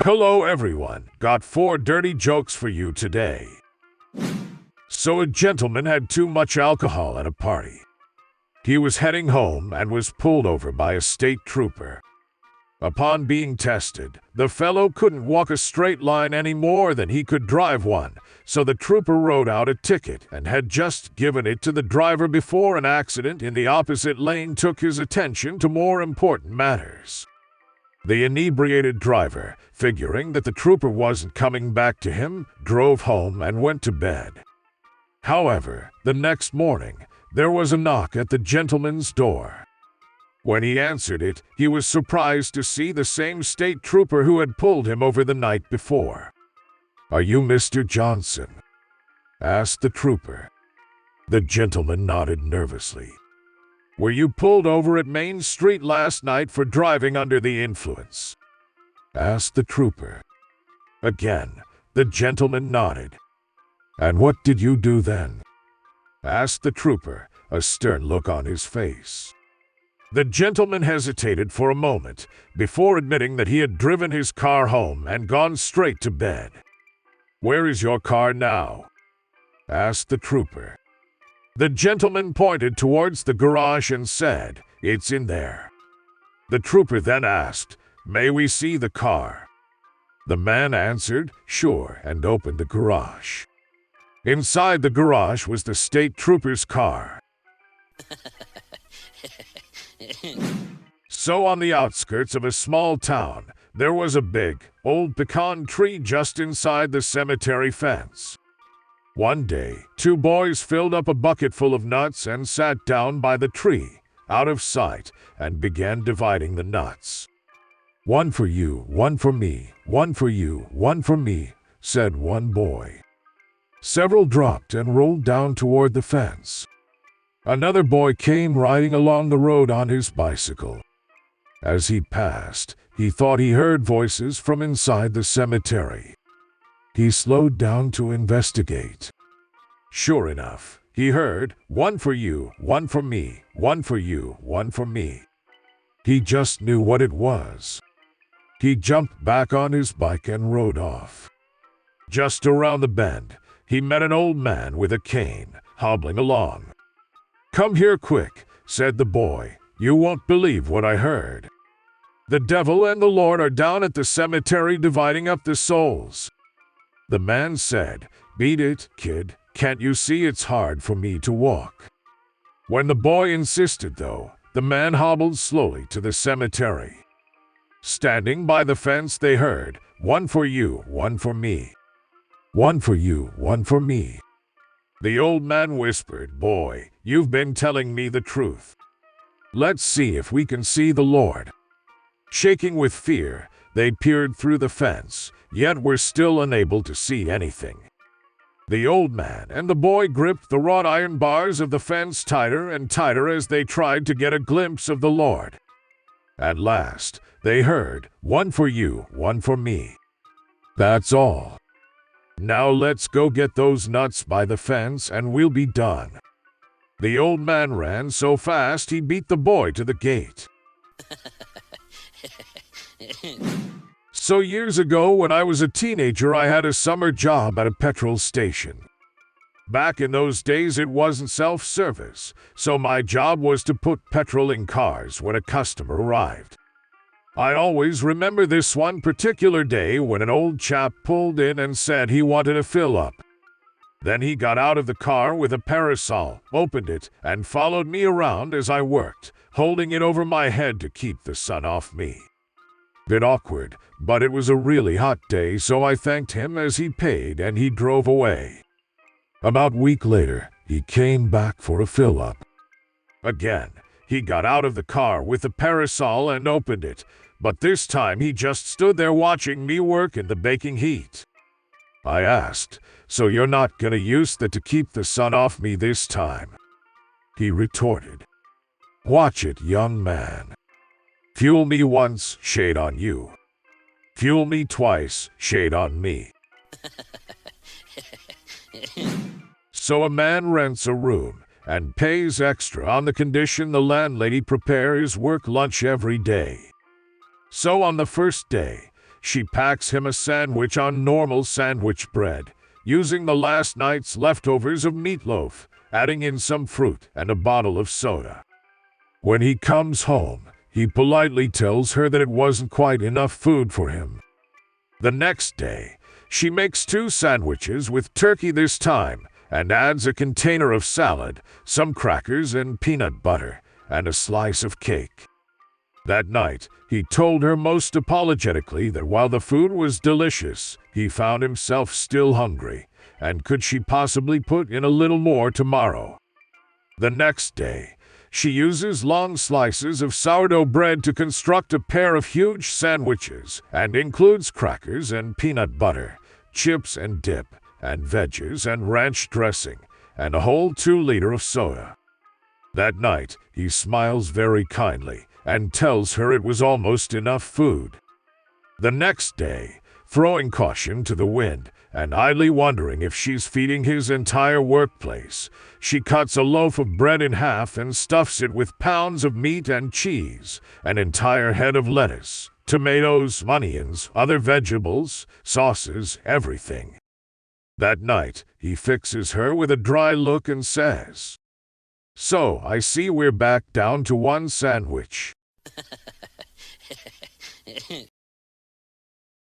Hello everyone, got 4 dirty jokes for you today. So a gentleman had too much alcohol at a party. He was heading home and was pulled over by a state trooper. Upon being tested, the fellow couldn't walk a straight line any more than he could drive one, so the trooper wrote out a ticket and had just given it to the driver before an accident in the opposite lane took his attention to more important matters. The inebriated driver, figuring that the trooper wasn't coming back to him, drove home and went to bed. However, the next morning, there was a knock at the gentleman's door. When he answered it, he was surprised to see the same state trooper who had pulled him over the night before. "Are you Mr. Johnson?" asked the trooper. The gentleman nodded nervously. "Were you pulled over at Main Street last night for driving under the influence?" asked the trooper. Again, the gentleman nodded. "And what did you do then?" asked the trooper, a stern look on his face. The gentleman hesitated for a moment before admitting that he had driven his car home and gone straight to bed. "Where is your car now?" asked the trooper. The gentleman pointed towards the garage and said, "It's in there." The trooper then asked, "May we see the car?" The man answered, "Sure," and opened the garage. Inside the garage was the state trooper's car. So on the outskirts of a small town, there was a big, old pecan tree just inside the cemetery fence. One day, 2 boys filled up a bucket full of nuts and sat down by the tree, out of sight, and began dividing the nuts. "One for you, one for me, one for you, one for me," said one boy. Several dropped and rolled down toward the fence. Another boy came riding along the road on his bicycle. As he passed, he thought he heard voices from inside the cemetery. He slowed down to investigate. Sure enough, he heard, "One for you, one for me, one for you, one for me." He just knew what it was. He jumped back on his bike and rode off. Just around the bend, he met an old man with a cane, hobbling along. "Come here quick," said the boy. "You won't believe what I heard. The devil and the Lord are down at the cemetery dividing up the souls." The man said, "Beat it, kid. Can't you see it's hard for me to walk?" When the boy insisted, though, the man hobbled slowly to the cemetery. Standing by the fence, they heard, "One for you, one for me. One for you, one for me." The old man whispered, "Boy, you've been telling me the truth. Let's see if we can see the Lord." Shaking with fear, they peered through the fence, yet were still unable to see anything. The old man and the boy gripped the wrought iron bars of the fence tighter and tighter as they tried to get a glimpse of the Lord. At last, they heard, "One for you, one for me. That's all. Now let's go get those nuts by the fence and we'll be done." The old man ran so fast he beat the boy to the gate. So years ago, when I was a teenager, I had a summer job at a petrol station. Back in those days, it wasn't self-service, so my job was to put petrol in cars when a customer arrived. I always remember this one particular day when an old chap pulled in and said he wanted a fill-up. Then he got out of the car with a parasol, opened it, and followed me around as I worked, holding it over my head to keep the sun off me. Bit awkward, but it was a really hot day, so I thanked him as he paid and he drove away. About a week later, he came back for a fill-up. Again, he got out of the car with the parasol and opened it, but this time he just stood there watching me work in the baking heat. I asked, "So you're not gonna use that to keep the sun off me this time?" He retorted, "Watch it, young man. Fuel me once, shade on you. Fuel me twice, shade on me." So a man rents a room and pays extra on the condition the landlady prepare his work lunch every day. So on the first day, she packs him a sandwich on normal sandwich bread, using the last night's leftovers of meatloaf, adding in some fruit and a bottle of soda. When he comes home, he politely tells her that it wasn't quite enough food for him. The next day, she makes 2 sandwiches with turkey this time and adds a container of salad, some crackers and peanut butter, and a slice of cake. That night, he told her most apologetically that while the food was delicious, he found himself still hungry, and could she possibly put in a little more tomorrow? The next day, she uses long slices of sourdough bread to construct a pair of huge sandwiches and includes crackers and peanut butter, chips and dip, and veggies and ranch dressing, and a whole 2-liter of soda. That night, he smiles very kindly and tells her it was almost enough food. The next day, throwing caution to the wind and idly wondering if she's feeding his entire workplace, she cuts a loaf of bread in half and stuffs it with pounds of meat and cheese, an entire head of lettuce, tomatoes, onions, other vegetables, sauces, everything. That night, he fixes her with a dry look and says, "So, I see we're back down to 1 sandwich."